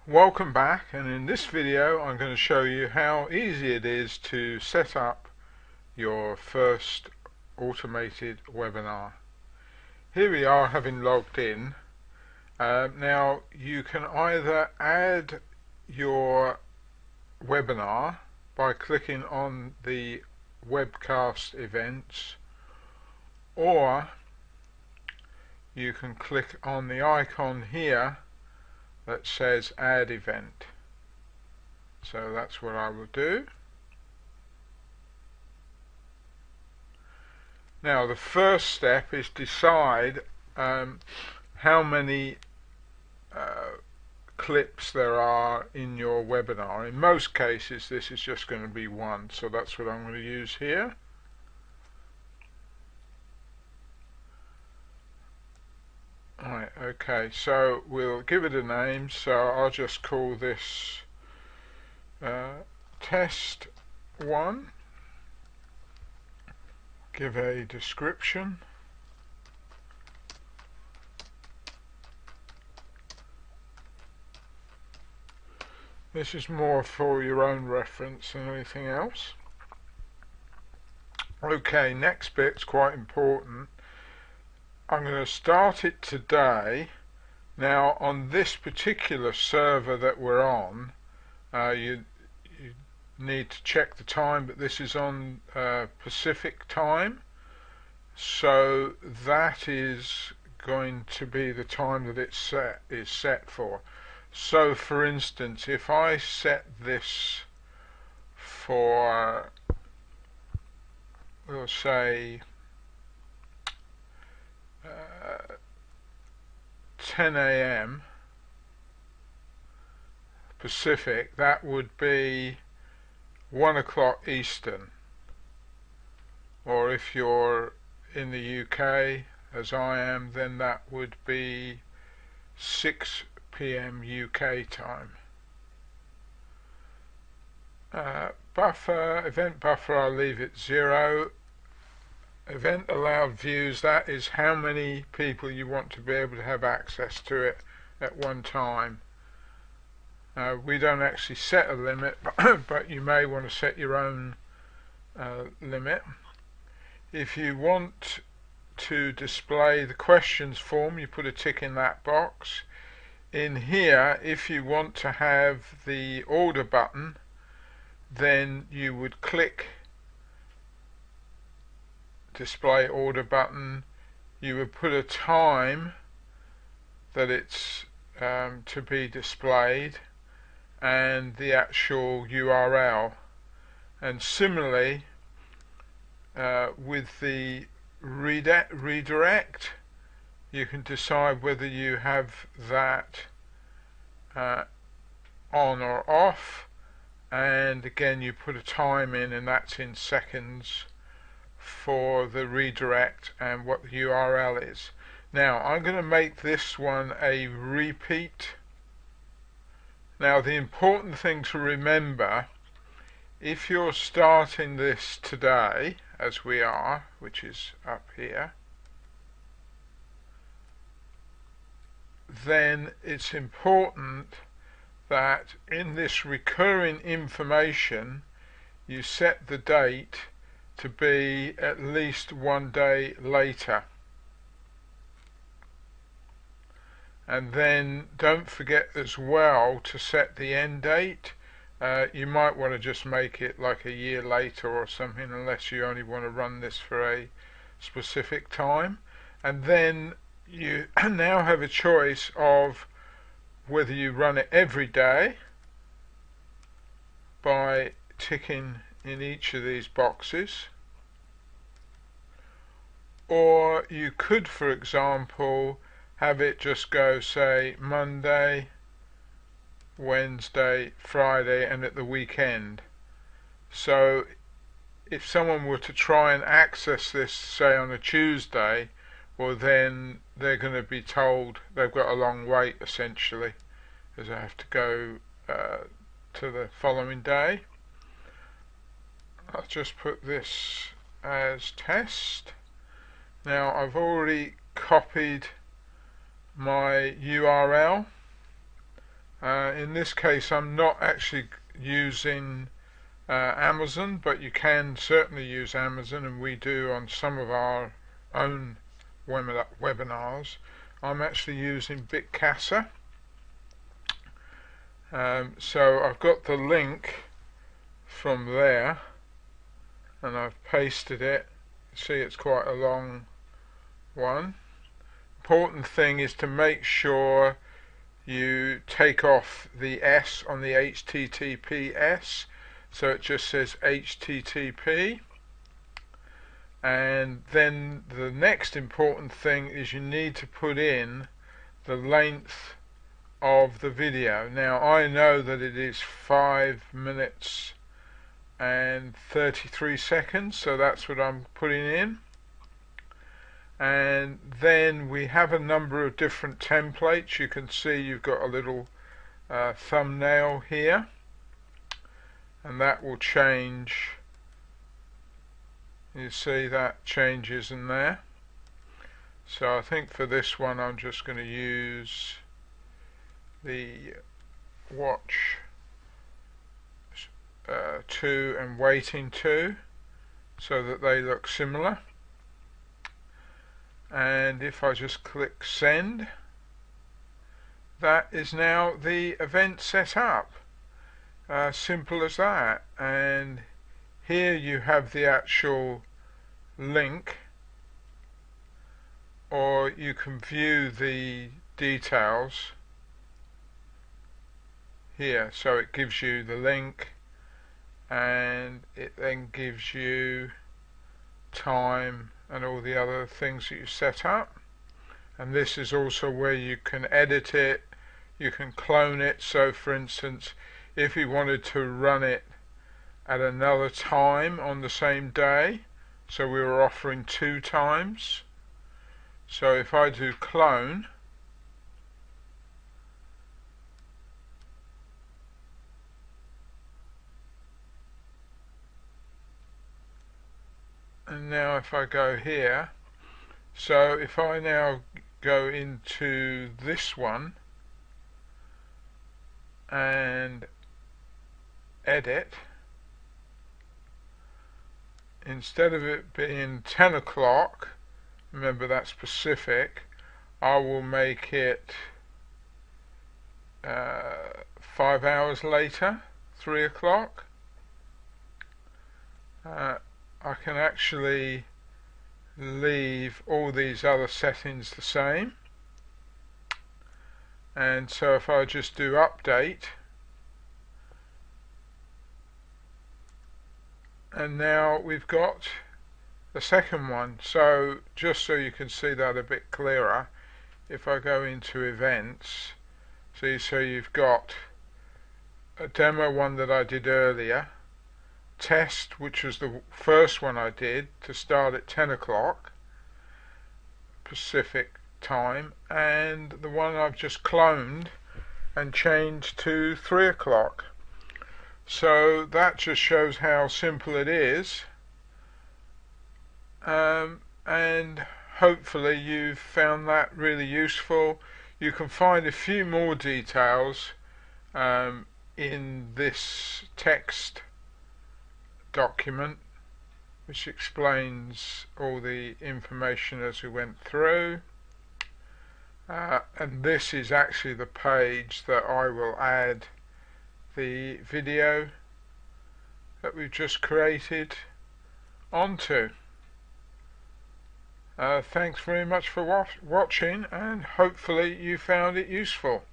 Welcome back, and in this video I'm going to show you how easy it is to set up your first automated webinar. Here we are, having logged in. Now you can either add your webinar by clicking on the webcast events, or you can click on the icon here that says add event. So that's what I will do. Now the first step is decide how many clips there are in your webinar. In most cases this is just going to be one, so that's what I'm going to use here. Right, okay, so we'll give it a name, so I'll just call this test 1. Give a description. This is more for your own reference than anything else. Okay, next bit's quite important. I'm going to start it today. Now on this particular server that we're on, you need to check the time, but this is on Pacific time, so that is going to be the time that it is set for. So for instance, if I set this for, we'll say 10 a.m. Pacific, that would be 1 o'clock Eastern. Or if you're in the UK, as I am, then that would be 6 p.m. UK time. Event buffer, I'll leave it 0. Event allowed views, that is how many people you want to be able to have access to it at one time. We don't actually set a limit, but you may want to set your own limit. If you want to display the questions form, you put a tick in that box. In here, if you want to have the order button, then you would click display order button. You would put a time that it's to be displayed and the actual URL, and similarly with the redirect, you can decide whether you have that on or off, and again you put a time in, and that's in seconds for the redirect and what the URL is. Now I'm going to make this one a repeat. Now the important thing to remember, if you're starting this today, as we are, which is up here, then it's important that in this recurring information you set the date to be at least 1 day later. And then don't forget as well to set the end date. You might want to just make it like a year later or something, unless you only want to run this for a specific time. And then you now have a choice of whether you run it every day by ticking in each of these boxes, or you could, for example, have it just go, say, Monday, Wednesday, Friday, and at the weekend. So if someone were to try and access this, say, on a Tuesday, well, then they're going to be told they've got a long wait, essentially, because they have to go to the following day. I'll just put this as test. Now I've already copied my URL, In this case I'm not actually using Amazon, but you can certainly use Amazon, and we do on some of our own webinars. I'm actually using Bitcasa. So I've got the link from there and I've pasted it. See, it's quite a long one. Important thing is to make sure you take off the S on the HTTPS, so it just says HTTP. And then the next important thing is you need to put in the length of the video. Now I know that it is 5 minutes and 33 seconds, so that's what I'm putting in. And then we have a number of different templates. You can see you've got a little thumbnail here, and that will change. You see that changes in there. So I think for this one I'm just going to use the watch to and waiting to, so that they look similar. And if I just click send, that is now the event set up. Simple as that. And here you have the actual link, or you can view the details here. So it gives you the link, and it then gives you time and all the other things that you set up. And this is also where you can edit it, you can clone it. So for instance, if you wanted to run it at another time on the same day, so we were offering 2 times, so if I do clone, and now if I go here, so if I now go into this one and edit, instead of it being 10 o'clock, remember that's Pacific, I will make it 5 hours later, 3 o'clock. I can actually leave all these other settings the same, and so if I just do update, and now we've got the second one. So just so you can see that a bit clearer, if I go into events, so you've got a demo one that I did earlier, test, which was the first one I did, to start at 10 o'clock Pacific time, and the one I've just cloned and changed to 3 o'clock. So that just shows how simple it is, and hopefully you've found that really useful. You can find a few more details in this text document, which explains all the information as we went through, and this is actually the page that I will add the video that we've just created onto. Thanks very much for watching, and hopefully you found it useful.